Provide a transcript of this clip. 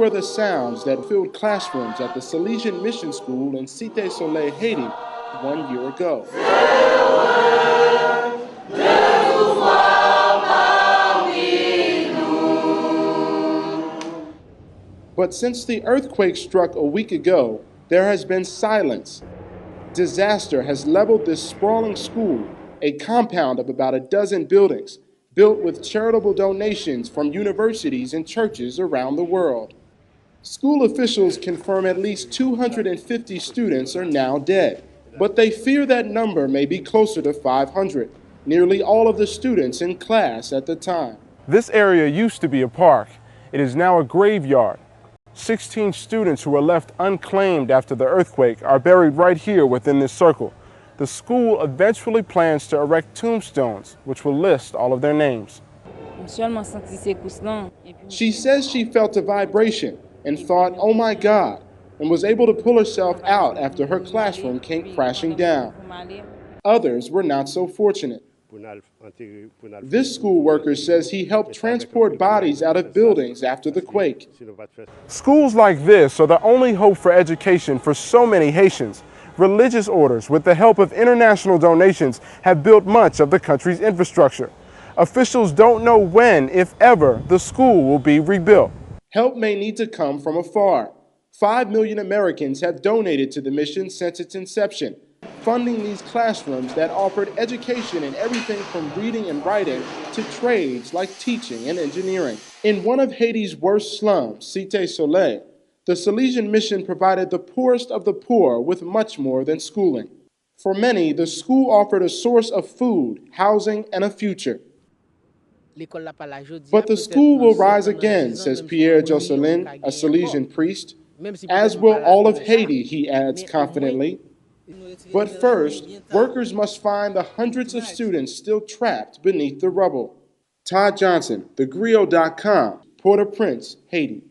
were the sounds that filled classrooms at the Salesian Mission School in Cité Soleil, Haiti, 1 year ago. But since the earthquake struck a week ago, there has been silence. Disaster has leveled this sprawling school, a compound of about a dozen buildings, built with charitable donations from universities and churches around the world. School officials confirm at least 250 students are now dead, but they fear that number may be closer to 500, nearly all of the students in class at the time. This area used to be a park. It is now a graveyard. 16 students who were left unclaimed after the earthquake are buried right here within this circle. The school eventually plans to erect tombstones, which will list all of their names. She says she felt a vibration and thought, "Oh my God," and was able to pull herself out after her classroom came crashing down. Others were not so fortunate. This school worker says he helped transport bodies out of buildings after the quake. Schools like this are the only hope for education for so many Haitians. Religious orders, with the help of international donations, have built much of the country's infrastructure. Officials don't know when, if ever, the school will be rebuilt. Help may need to come from afar. 5 million Americans have donated to the mission since its inception, funding these classrooms that offered education in everything from reading and writing to trades like teaching and engineering. In one of Haiti's worst slums, Cité Soleil, the Salesian Mission provided the poorest of the poor with much more than schooling. For many, the school offered a source of food, housing, and a future. But the school will rise again, says Pierre Jocelyn, a Salesian priest, as will all of Haiti, he adds confidently. But first, workers must find the hundreds of students still trapped beneath the rubble. Todd Johnson, thegriot.com, Port-au-Prince, Haiti.